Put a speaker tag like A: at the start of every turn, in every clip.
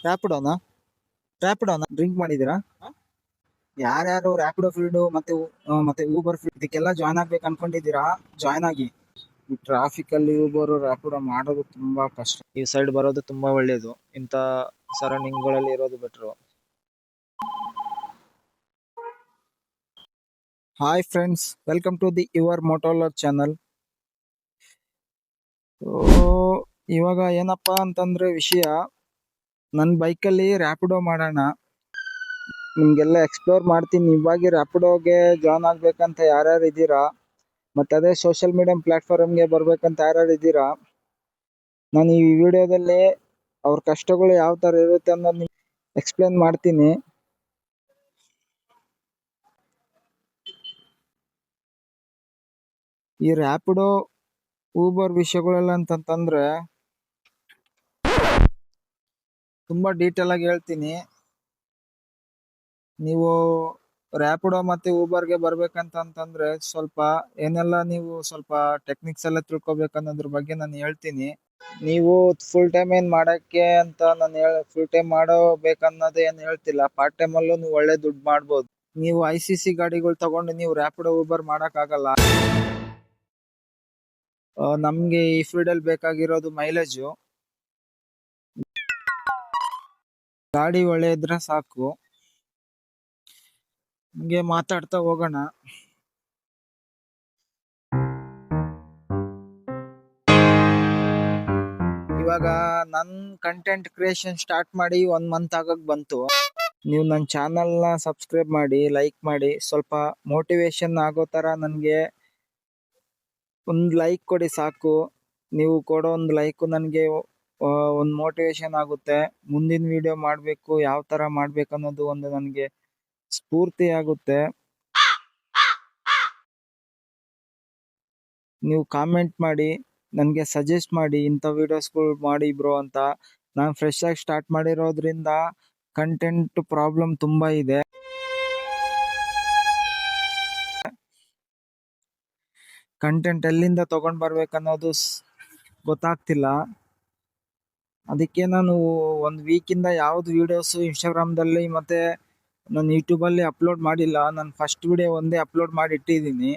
A: ರ್ಯಾಪಿಡೋನಾ ರ್ಯಾಪಿಡೋನಾ drink ಮಾಡಿದ್ದೀರಾ? ಯಾರ್ಯಾರು Rapido field ಮತ್ತೆ ಊಬರ್ ಫೀಲ್ಡ್ ಇದಕ್ಕೆಲ್ಲ ಜಾಯ್ನ್ ಆಗ್ಬೇಕು ಅನ್ಕೊಂಡಿದ್ದೀರಾ? ಜಾಯ್ನ್ ಆಗಿ. ಈ ಟ್ರಾಫಿಕ್ ಅಲ್ಲಿ ಊಬರ್ ರ್ಯಾಪಿಡೋ ಮಾಡೋದು ತುಂಬಾ ಕಷ್ಟ. ಈ ಸೈಡ್ ಬರೋದು ತುಂಬಾ ಒಳ್ಳೇದು. ಇಂಥ ಸರೌಂಡಿಂಗ್ ಗಳಲ್ಲಿ ಇರೋದು better. Hi friends, welcome to the your ಮೋಟೋಲರ್ ಚಾನಲ್. ಇವಾಗ ಏನಪ್ಪಾ ಅಂತಂದ್ರೆ ವಿಷಯ, ನನ್ನ ಬೈಕಲ್ಲಿ ರ್ಯಾಪಿಡೋ ಮಾಡೋಣ, ನಿಮ್ಗೆಲ್ಲ ಎಕ್ಸ್ಪ್ಲೋರ್ ಮಾಡ್ತೀನಿ. ಇವಾಗ ರ್ಯಾಪಿಡೋಗೆ ಜಾಯ್ನ್ ಆಗ್ಬೇಕಂತ ಯಾರ್ಯಾರು ಇದ್ದೀರಾ, ಮತ್ತೆ ಅದೇ ಸೋಷಿಯಲ್ ಮೀಡಿಯಾ ಪ್ಲಾಟ್ಫಾರ್ಮ್ಗೆ ಬರ್ಬೇಕಂತ ಯಾರ್ಯಾರು ಇದ್ದೀರಾ, ನಾನು ಈ ವಿಡಿಯೋದಲ್ಲಿ ಅವ್ರ ಕಷ್ಟಗಳು ಯಾವ ತರ ಇರುತ್ತೆ ಅನ್ನೋದು ನಿಮ್ಗೆ ಎಕ್ಸ್ಪ್ಲೇನ್ ಮಾಡ್ತೀನಿ. ಈ ರ್ಯಾಪಿಡೋ ಊಬರ್ ವಿಷಯಗಳೆಲ್ಲ ಅಂತಂತಂದ್ರೆ ತುಂಬಾ ಡೀಟೇಲ್ ಆಗಿ ಹೇಳ್ತೀನಿ. ನೀವು ರ್ಯಾಪಿಡೋ ಮತ್ತೆ ಊಬರ್ಗೆ ಬರ್ಬೇಕಂತಂದ್ರೆ ಸ್ವಲ್ಪ ಏನೆಲ್ಲ ನೀವು ಸ್ವಲ್ಪ ಟೆಕ್ನಿಕ್ಸ್ ಎಲ್ಲ ತಿಳ್ಕೊಬೇಕು ಅನ್ನೋದ್ರ ಬಗ್ಗೆ ನಾನು ಹೇಳ್ತೀನಿ. ನೀವು ಫುಲ್ ಟೈಮ್ ಏನ್ ಮಾಡಕ್ಕೆ ಅಂತ ನಾನು ಫುಲ್ ಟೈಮ್ ಬೇಕನ್ನೋದು ಏನ್ ಹೇಳ್ತಿಲ್ಲ. ಪಾರ್ಟ್ ಟೈಮ್ ಅಲ್ಲೂ ನೀವು ಒಳ್ಳೆ ದುಡ್ಡು ಮಾಡ್ಬೋದು. ನೀವು ICC ಗಾಡಿಗಳು ತಗೊಂಡು ನೀವು ರ್ಯಾಪಿಡೋ ಊಬರ್ ಮಾಡಕ್ ಆಗಲ್ಲ. ನಮ್ಗೆ ಈ ಫೀಲ್ಡ್ ಅಲ್ಲಿ ಬೇಕಾಗಿರೋದು ಮೈಲೇಜು. ಗಾಡಿ ಒಳ್ಳೆ ಇದ್ರೆ ಸಾಕು. ಹಂಗೆ ಮಾತಾಡ್ತಾ ಹೋಗೋಣ. ಇವಾಗ ನನ್ ಕಂಟೆಂಟ್ ಕ್ರಿಯೇಷನ್ ಸ್ಟಾರ್ಟ್ ಮಾಡಿ 1 ಮಂತ್ ಆಗಕ್ ಬಂತು. ನೀವು ನನ್ನ ಚಾನಲ್ ನ ಸಬ್ಸ್ಕ್ರೈಬ್ ಮಾಡಿ, ಲೈಕ್ ಮಾಡಿ, ಸ್ವಲ್ಪ ಮೋಟಿವೇಶನ್ ಆಗೋ ತರ ನನ್ಗೆ ಒಂದು ಲೈಕ್ ಕೊಡಿ ಸಾಕು. ನೀವು ಕೊಡೋ ಒಂದು ಲೈಕ್ ನನ್ಗೆ ಒಂದು ಮೋಟಿವೇಶನ್ ಆಗುತ್ತೆ. ಮುಂದಿನ ವಿಡಿಯೋ ಮಾಡ್ಬೇಕು, ಯಾವ ತರ ಮಾಡ್ಬೇಕು ಅನ್ನೋದು ಒಂದು ನನ್ಗೆ ಸ್ಫೂರ್ತಿ ಆಗುತ್ತೆ. ನೀವು ಕಾಮೆಂಟ್ ಮಾಡಿ, ನನಗೆ ಸಜೆಸ್ಟ್ ಮಾಡಿ, ಇಂಥ ವಿಡಿಯೋಸ್ಗಳು ಮಾಡಿ ಬ್ರೋ ಅಂತ. ನಾನು ಫ್ರೆಶ್ ಆಗಿ ಸ್ಟಾರ್ಟ್ ಮಾಡಿರೋದ್ರಿಂದ ಕಂಟೆಂಟ್ ಪ್ರಾಬ್ಲಮ್ ತುಂಬಾ ಇದೆ. ಕಂಟೆಂಟ್ ಎಲ್ಲಿಂದ ತಗೊಂಡ್ ಬರ್ಬೇಕನ್ನೋದು ಗೊತ್ತಾಗ್ತಿಲ್ಲ. ಅದಕ್ಕೆ ನಾನು ಒಂದು ವೀಕಿಂದ ಯಾವ್ದು ವಿಡಿಯೋಸ್ ಇನ್ಸ್ಟಾಗ್ರಾಮ್ದಲ್ಲಿ ಮತ್ತೆ ನಾನು ಯೂಟ್ಯೂಬಲ್ಲಿ ಅಪ್ಲೋಡ್ ಮಾಡಿಲ್ಲ. ನಾನು ಫಸ್ಟ್ ವಿಡಿಯೋ ಒಂದೇ ಅಪ್ಲೋಡ್ ಮಾಡಿ ಇಟ್ಟಿದ್ದೀನಿ.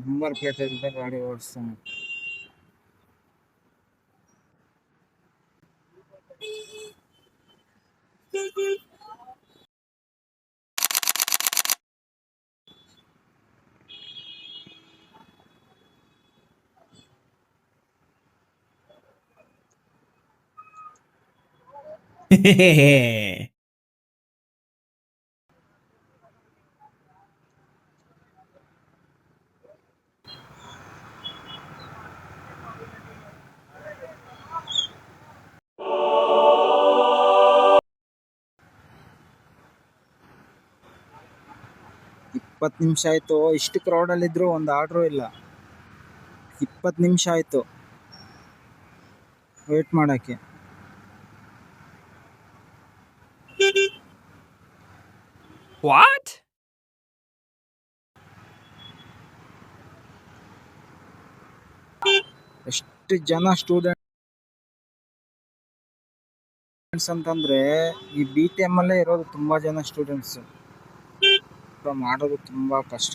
A: ನಂಬರ್ ಪ್ಲೇಟ್ ಇಲ್ಲದೆ ಗಾಡಿ ಓಡಿಸ್ತಾನೆ. ಇಪ್ಪತ್ತು ನಿಮಿಷ ಆಯ್ತು. ಇಷ್ಟು ಕ್ರೌಡಲ್ಲಿ ಇದ್ರು ಒಂದು ಆರ್ಡ್ರು ಇಲ್ಲ. 20 ನಿಮಿಷ ಆಯ್ತು ವೇಟ್ ಮಾಡಕ್ಕೆ.
B: What?
A: ಎಷ್ಟು ಜನ ಸ್ಟೂಡೆಂಟ್ಸ್ ಅಂತಂದ್ರೆ ಈ BTM ಅಲ್ಲೇ ಇರೋದು ತುಂಬಾ ಜನ ಸ್ಟೂಡೆಂಟ್ಸ್. ಮಾಡೋದು ತುಂಬಾ ಕಷ್ಟ.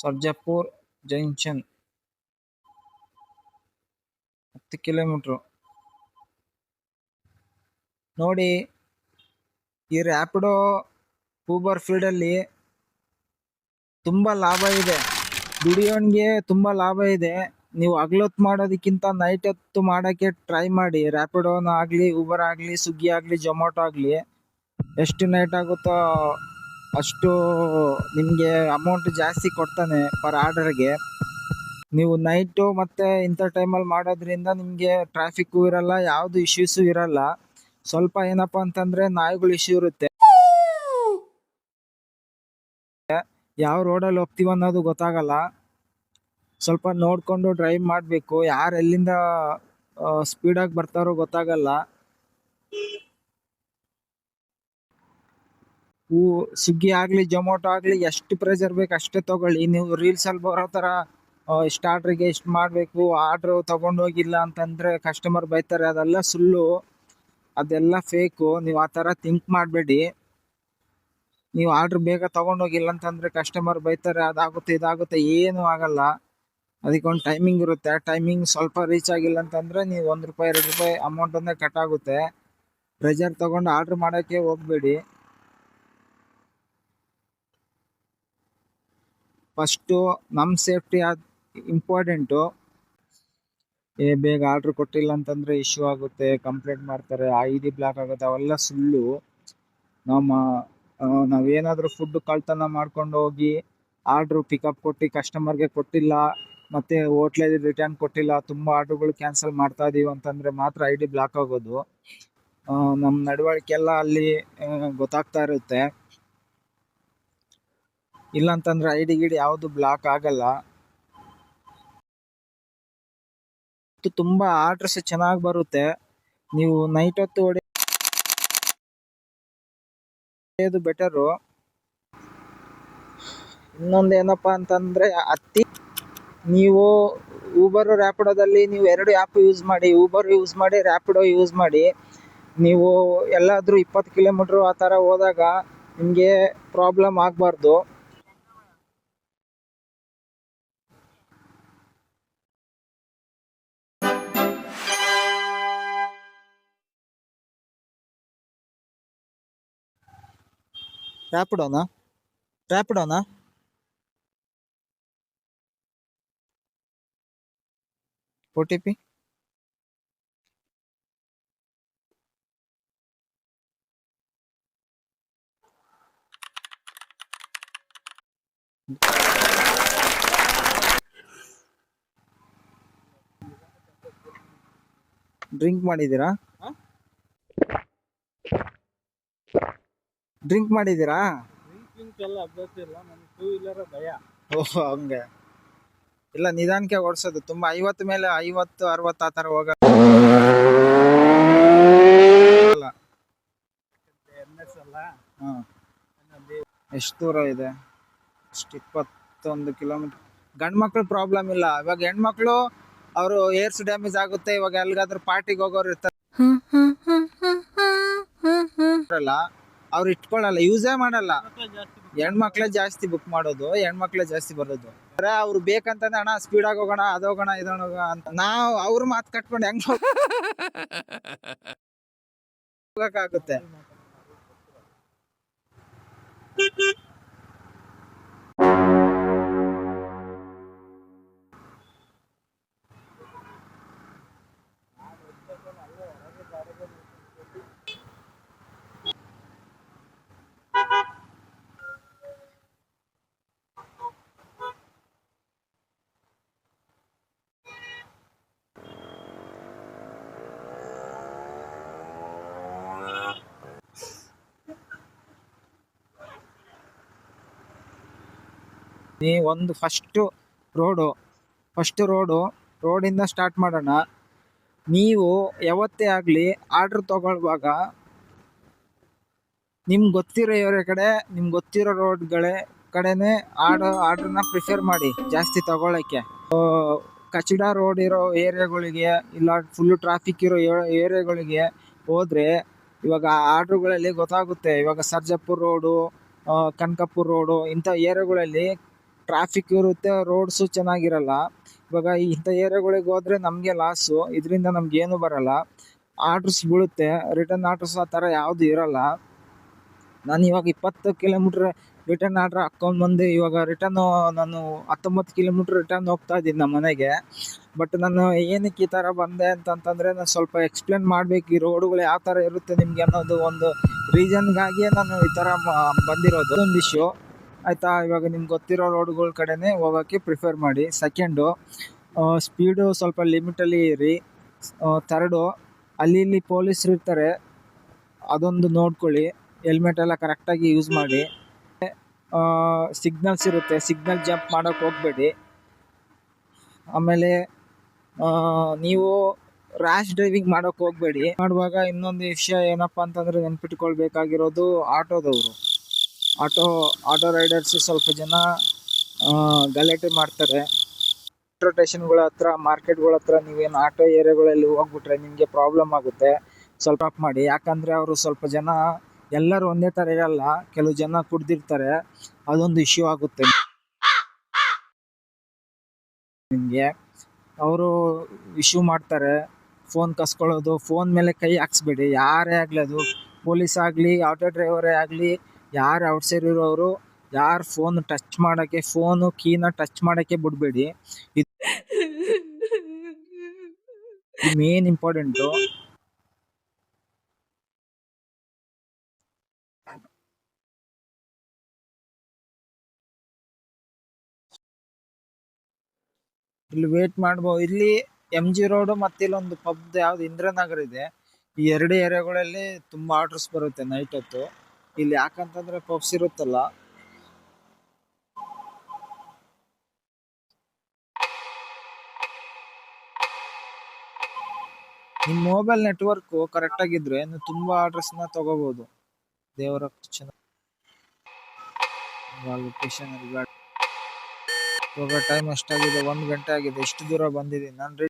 A: Sarjapur junction 10 kilometre. ನೋಡಿ, ಈ ರ್ಯಾಪಿಡೋ ಊಬರ್ ಫೀಲ್ಡ್ ಅಲ್ಲಿ ತುಂಬಾ ಲಾಭ ಇದೆ. ದುಡಿಯೋನ್ಗೆ ತುಂಬಾ ಲಾಭ ಇದೆ. ನೀವು ಹಗಲೊತ್ತು ಮಾಡೋದಕ್ಕಿಂತ ನೈಟ್ ಹೊತ್ತು ಮಾಡಕ್ಕೆ ಟ್ರೈ ಮಾಡಿ. ರ್ಯಾಪಿಡೋನ ಆಗ್ಲಿ, ಊಬರ್ ಆಗ್ಲಿ, ಸ್ವಿಗ್ಗಿ ಆಗ್ಲಿ, ಜೊಮ್ಯಾಟೊ ಆಗ್ಲಿ, ಎಷ್ಟು ನೈಟ್ ಆಗುತ್ತೋ ಅಷ್ಟು ನಿಮ್ಗೆ ಅಮೌಂಟ್ ಜಾಸ್ತಿ ಕೊಡ್ತಾನೆ ಪರ್ ಆರ್ಡರ್ಗೆ. ನೀವು ನೈಟು ಮತ್ತೆ ಇಂಥ ಟೈಮಲ್ಲಿ ಮಾಡೋದ್ರಿಂದ ನಿಮ್ಗೆ ಟ್ರಾಫಿಕ್ ಇರಲ್ಲ, ಯಾವ್ದು ಇಶ್ಯೂಸು ಇರಲ್ಲ. ಸ್ವಲ್ಪ ಏನಪ್ಪಾ ಅಂತಂದ್ರೆ ನಾಯಿಗಳು ಇಶ್ಯೂ ಇರುತ್ತೆ. ಯಾವ ರೋಡಲ್ಲಿ ಹೋಗ್ತೀವಿ ಅನ್ನೋದು ಗೊತ್ತಾಗಲ್ಲ. ಸ್ವಲ್ಪ ನೋಡ್ಕೊಂಡು ಡ್ರೈವ್ ಮಾಡಬೇಕು. ಯಾರು ಎಲ್ಲಿಂದ ಸ್ಪೀಡಾಗಿ ಬರ್ತಾರೋ ಗೊತ್ತಾಗಲ್ಲ. ಸ್ವಿಗ್ಗಿ ಆಗಲಿ ಜೊಮೊಟೊ ಆಗಲಿ ಎಷ್ಟು ಪ್ರೆಷರ್ ಬೇಕು ಅಷ್ಟೇ ತಗೊಳ್ಳಿ. ನೀವು ರೀಲ್ಸಲ್ಲಿ ಬರೋ ಥರ ಇಷ್ಟು ಆರ್ಡ್ರಿಗೆ ಇಷ್ಟು ಮಾಡಬೇಕು, ಆರ್ಡ್ರು ತೊಗೊಂಡೋಗಿಲ್ಲ ಅಂತಂದರೆ ಕಸ್ಟಮರ್ ಬೈತಾರೆ, ಅದೆಲ್ಲ ಸುಳ್ಳು, ಅದೆಲ್ಲ ಫೇಕು. ನೀವು ಆ ಥರ ಥಿಂಕ್ ಮಾಡಬೇಡಿ. ನೀವು ಆರ್ಡ್ರ್ ಬೇಗ ತೊಗೊಂಡೋಗಿಲ್ಲ ಅಂತಂದರೆ ಕಸ್ಟಮರ್ ಬೈತಾರೆ, ಅದಾಗುತ್ತೆ ಇದಾಗುತ್ತೆ, ಏನೂ ಆಗಲ್ಲ. ಅದಕ್ಕೊಂದು ಟೈಮಿಂಗ್ ಇರುತ್ತೆ. ಆ ಟೈಮಿಂಗ್ ಸ್ವಲ್ಪ ರೀಚ್ ಆಗಿಲ್ಲ ಅಂತಂದರೆ ನೀವು ₹1 ₹2 ಅಮೌಂಟನ್ನೇ ಕಟ್ ಆಗುತ್ತೆ. ಪ್ರೆಷರ್ ತೊಗೊಂಡು ಆರ್ಡ್ರ್ ಮಾಡೋಕ್ಕೆ ಹೋಗಬೇಡಿ. ಫಸ್ಟು ನಮ್ಮ ಸೇಫ್ಟಿ ಅದು ಇಂಪಾರ್ಟೆಂಟು. ಬೇಗ ಆರ್ಡ್ರ್ ಕೊಟ್ಟಿಲ್ಲ ಅಂತಂದರೆ ಇಶ್ಯೂ ಆಗುತ್ತೆ, ಕಂಪ್ಲೇಂಟ್ ಮಾಡ್ತಾರೆ, ID ಬ್ಲಾಕ್ ಆಗುತ್ತೆ, ಅವೆಲ್ಲ ಸುಳ್ಳು. ನಾವೇನಾದರೂ ಫುಡ್ ಕಳ್ತನ ಮಾಡ್ಕೊಂಡು ಹೋಗಿ ಆರ್ಡ್ರು ಪಿಕಪ್ ಕೊಟ್ಟು ಕಸ್ಟಮರ್ಗೆ ಕೊಟ್ಟಿಲ್ಲ, ಮತ್ತು ಹೋಟ್ಲಲ್ಲಿ ರಿಟರ್ನ್ ಕೊಟ್ಟಿಲ್ಲ, ತುಂಬ ಆರ್ಡ್ರುಗಳು ಕ್ಯಾನ್ಸಲ್ ಮಾಡ್ತಾ ಇದೀವಿ ಅಂತಂದರೆ ಮಾತ್ರ ID ಬ್ಲಾಕ್ ಆಗೋದು. ನಮ್ಮ ನಡವಳಿಕೆ ಎಲ್ಲ ಅಲ್ಲಿ ಗೊತ್ತಾಗ್ತಾ ಇರುತ್ತೆ. ಇಲ್ಲಾಂತಂದ್ರೆ ID ಗಿಡಿ ಯಾವುದು ಬ್ಲಾಕ್ ಆಗಲ್ಲ. ತುಂಬ ಆರ್ಡ್ರಸ್ ಚೆನ್ನಾಗಿ ಬರುತ್ತೆ. ನೀವು ನೈಟ್ ಹೊತ್ತು ಹೊಡೆಯೋದು ಬೆಟರು. ಇನ್ನೊಂದು ಏನಪ್ಪ ಅಂತಂದರೆ ನೀವು ಊಬರ್ ರ್ಯಾಪಿಡೋದಲ್ಲಿ ನೀವು 2 ಆ್ಯಪ್ ಯೂಸ್ ಮಾಡಿ. ಊಬರ್ ಯೂಸ್ ಮಾಡಿ, ರ್ಯಾಪಿಡೋ ಯೂಸ್ ಮಾಡಿ. ನೀವು ಎಲ್ಲಾದರೂ 20 ಕಿಲೋಮೀಟ್ರು ಆ ಥರ ಹೋದಾಗ ನಿಮಗೆ ಪ್ರಾಬ್ಲಮ್ ಆಗಬಾರ್ದು. ರ್ಯಾಪಿಡೋನಾ OTP ಡ್ರಿಂಕ್ ಮಾಡಿದ್ದೀರಾ? ಡ್ರಿಂಕ್ ಮಾಡಿದ್ದೀರಾ?
C: ಎಲ್ಲ ಅಭ್ಯಾಸ ಇಲ್ಲ, ನನಗೆ 2 ವೀಲರ್ ಭಯ.
A: ಓಹ್, ಹಂಗೆ ಇಲ್ಲ, ನಿಧಾನಕ್ಕೆ ಓಡಿಸೋದು. ತುಂಬ 50 ಮೇಲೆ 50 60 ಆ ಥರ ಹೋಗಲ್ಲ.
C: NS ಅಲ್ಲ.
A: ಹಾಂ, ಎಷ್ಟು ದೂರ ಇದೆ? ಅಷ್ಟು 21 ಕಿಲೋಮೀಟ್ರ್. ಗಂಡು ಮಕ್ಳು ಪ್ರಾಬ್ಲಮ್ ಇಲ್ಲ. ಇವಾಗ ಹೆಣ್ಮಕ್ಳು ಅವರು ಏರ್ಸ್ ಡ್ಯಾಮೇಜ್ ಆಗುತ್ತೆ. ಇವಾಗ ಎಲ್ಲಿಗಾದ್ರೂ ಪಾರ್ಟಿಗೆ ಹೋಗೋರು ಇರ್ತಾರಲ್ಲ, ಅವ್ರು ಇಟ್ಕೊಳ್ಳಲ್ಲ, ಯೂಸೇ ಮಾಡಲ್ಲ. ಹೆಣ್ಮಕ್ಳೇ ಜಾಸ್ತಿ ಬುಕ್ ಮಾಡೋದು, ಹೆಣ್ಮಕ್ಳೇ ಜಾಸ್ತಿ ಬರೋದು. ಅವ್ರು ಬೇಕಂತಂದ್ರೆ ಅಣ್ಣ ಸ್ಪೀಡಾಗಿ ಹೋಗೋಣ, ಅದೋಗೋಣ ಇದೋಗೋಣ ಅಂತ ನಾವು ಅವ್ರ ಮಾತು ಕಟ್ಕೊಂಡು ಹೆಂಗ್ ಹೋಗಕ್ಕಾಗುತ್ತೆ? ಒಂದು ಫಸ್ಟ್ ರೋಡಿಂದ ಸ್ಟಾರ್ಟ್ ಮಾಡೋಣ. ನೀವು ಯಾವತ್ತೇ ಆಗಲಿ ಆರ್ಡ್ರ್ ತಗೊಳ್ಳುವಾಗ ನಿಮ್ಗೆ ಗೊತ್ತಿರೋ ರೋಡ್ಗಳೇ ಕಡೆನೇ ಆರ್ಡ್ರನ್ನ ಪ್ರಿಫರ್ ಮಾಡಿ ಜಾಸ್ತಿ ತಗೊಳ್ಳೋಕ್ಕೆ. ಕಚಡ ರೋಡ್ ಇರೋ ಏರಿಯಾಗಳಿಗೆ, ಇಲ್ಲ ಫುಲ್ಲು ಟ್ರಾಫಿಕ್ ಇರೋ ಏರಿಯಾಗಳಿಗೆ ಹೋದರೆ ಇವಾಗ ಆರ್ಡ್ರುಗಳಲ್ಲಿ ಗೊತ್ತಾಗುತ್ತೆ. ಇವಾಗ ಸರ್ಜಾಪುರ ರೋಡು, ಕನಕಪುರ ರೋಡು, ಇಂಥ ಏರಿಯಾಗಳಲ್ಲಿ ಟ್ರಾಫಿಕ್ ಇರುತ್ತೆ, ರೋಡ್ಸು ಚೆನ್ನಾಗಿರಲ್ಲ. ಇವಾಗ ಇಂಥ ಏರಿಯಾಗಳಿಗೆ ಹೋದರೆ ನಮಗೆ ಲಾಸು, ಇದರಿಂದ ನಮಗೇನು ಬರಲ್ಲ. ಆರ್ಡ್ರಸ್ ಬೀಳುತ್ತೆ, ರಿಟರ್ನ್ ಆರ್ಡ್ರಸ್ ಆ ಥರ ಯಾವುದು ಇರಲ್ಲ. ನಾನು ಇವಾಗ 20 ಕಿಲೋಮೀಟ್ರ್ ರಿಟರ್ನ್ ಆರ್ಡ್ರ್ ಹಾಕ್ಕೊಂಡ್ಬಂದು ಇವಾಗ ನಾನು 19 ಕಿಲೋಮೀಟ್ರ್ ರಿಟರ್ನ್ ಹೋಗ್ತಾ ಇದ್ದೀನಿ ನಮ್ಮ ಮನೆಗೆ. ಬಟ್ ನಾನು ಏನಕ್ಕೆ ಈ ಥರ ಬಂದೆ ಅಂತಂತಂದರೆ, ನಾನು ಸ್ವಲ್ಪ ಎಕ್ಸ್ಪ್ಲೇನ್ ಮಾಡಬೇಕು ಈ ರೋಡುಗಳು ಯಾವ ಥರ ಇರುತ್ತೆ ನಿಮಗೆ ಅನ್ನೋದು ಒಂದು ರೀಸನ್ಗಾಗಿಯೇ ನಾನು ಈ ಥರ ಬಂದಿರೋದು. ಒಂದು ಇಶ್ಯೂ ಆಯಿತಾ? ಇವಾಗ ನಿಮ್ಗೆ ಗೊತ್ತಿರೋ ರೋಡ್ಗಳ ಕಡೆನೇ ಹೋಗೋಕ್ಕೆ ಪ್ರಿಫರ್ ಮಾಡಿ. ಸೆಕೆಂಡು, ಸ್ಪೀಡು ಸ್ವಲ್ಪ ಲಿಮಿಟಲ್ಲಿ ಇರಿ. ಥರ್ಡು, ಅಲ್ಲಿ ಇಲ್ಲಿ ಪೊಲೀಸರು ಇರ್ತಾರೆ, ಅದೊಂದು ನೋಡ್ಕೊಳ್ಳಿ. ಹೆಲ್ಮೆಟ್ ಎಲ್ಲ ಕರೆಕ್ಟಾಗಿ ಯೂಸ್ ಮಾಡಿ. ಸಿಗ್ನಲ್ಸ್ ಇರುತ್ತೆ, ಸಿಗ್ನಲ್ ಜಂಪ್ ಮಾಡಕ್ ಹೋಗ್ಬೇಡಿ. ಆಮೇಲೆ ನೀವು ರ್ಯಾಶ್ ಡ್ರೈವಿಂಗ್ ಮಾಡಕ್ ಹೋಗ್ಬೇಡಿ. ಮಾಡುವಾಗ ಇನ್ನೊಂದು ವಿಷಯ ಏನಪ್ಪಾ ಅಂತಂದ್ರೆ ನೆನ್ಪಿಟ್ಕೊಳ್ಬೇಕಾಗಿರೋದು ಆಟೋ ರೈಡರ್ಸ್ ಸ್ವಲ್ಪ ಜನ ಗಲಾಟೆ ಮಾಡ್ತಾರೆ. ಮೆಟ್ರೋ ಸ್ಟೇಷನ್ಗಳ ಹತ್ರ, ಮಾರ್ಕೆಟ್ಗಳ ಹತ್ರ ನೀವೇನು ಆಟೋ ಏರಿಯಾಗಳಲ್ಲಿ ಹೋಗ್ಬಿಟ್ರೆ ನಿಮಗೆ ಪ್ರಾಬ್ಲಮ್ ಆಗುತ್ತೆ. ಸ್ವಲ್ಪ ಅಪ್ ಮಾಡಿ, ಯಾಕಂದ್ರೆ ಅವರು ಸ್ವಲ್ಪ ಜನ ಎಲ್ಲರೂ ಒಂದೇ ತರ ಇರಲ್ಲ, ಕೆಲವು ಜನ ಕುಡ್ದಿರ್ತಾರೆ, ಅದೊಂದು ಇಶ್ಯೂ ಆಗುತ್ತೆ ನಿಮಗೆ. ಅವರು ಇಶ್ಯೂ ಮಾಡ್ತಾರೆ, ಫೋನ್ ಕಸ್ಕೊಳ್ಳೋದು, ಫೋನ್ ಮೇಲೆ ಕೈ ಹಾಕ್ಸ್ಬೇಡಿ. ಯಾರೇ ಆಗ್ಲಿ, ಅದು ಪೊಲೀಸ್ ಆಗಲಿ, ಆಟೋ ಡ್ರೈವರೇ ಆಗಲಿ, ಯಾರು ಔಟ್ಸೈಡ್ ಇರೋರು, ಯಾರು ಫೋನು ಕೀನ ಟಚ್ ಮಾಡೋಕ್ಕೆ ಬಿಡಬೇಡಿ. ಇದು ಮೇನ್ ಇಂಪಾರ್ಟೆಂಟು. ಇಲ್ಲಿ ವೇಟ್ ಮಾಡ್ಬೋದು. ಇಲ್ಲಿ MG ರೋಡ್ ಮತ್ತೆ ಇಲ್ಲೊಂದು ಪಬ್ ಯಾವ್ದು ಇಂದ್ರನಗರ್ ಇದೆ. ಈ ಎರಡು ಏರಿಯಾಗಳಲ್ಲಿ ತುಂಬಾ ಆರ್ಡರ್ಸ್ ಬರುತ್ತೆ ನೈಟ್ ಹೊತ್ತು. ಇಲ್ಲಿ ಯಾಕಂತಂದ್ರೆ ಪಬ್ಸ್ ಇರುತ್ತಲ್ಲ, ನಿಮ್ ಮೊಬೈಲ್ ನೆಟ್ವರ್ಕ್ ಕರೆಕ್ಟ್ ಆಗಿದ್ರೆ ನೀವು ತುಂಬಾ ಆರ್ಡರ್ಸ್ ನ ತಗೋಬಹುದು. ದೇವರ ಲೊಕೇಶನ್ ಹೋಗೋ ಟೈಮ್ ಎಷ್ಟಾಗಿದೆ? 1 ಗಂಟೆ ಆಗಿದೆ. ಇಷ್ಟು ದೂರ ಬಂದಿದ್ದೀನಿ ನಾನು.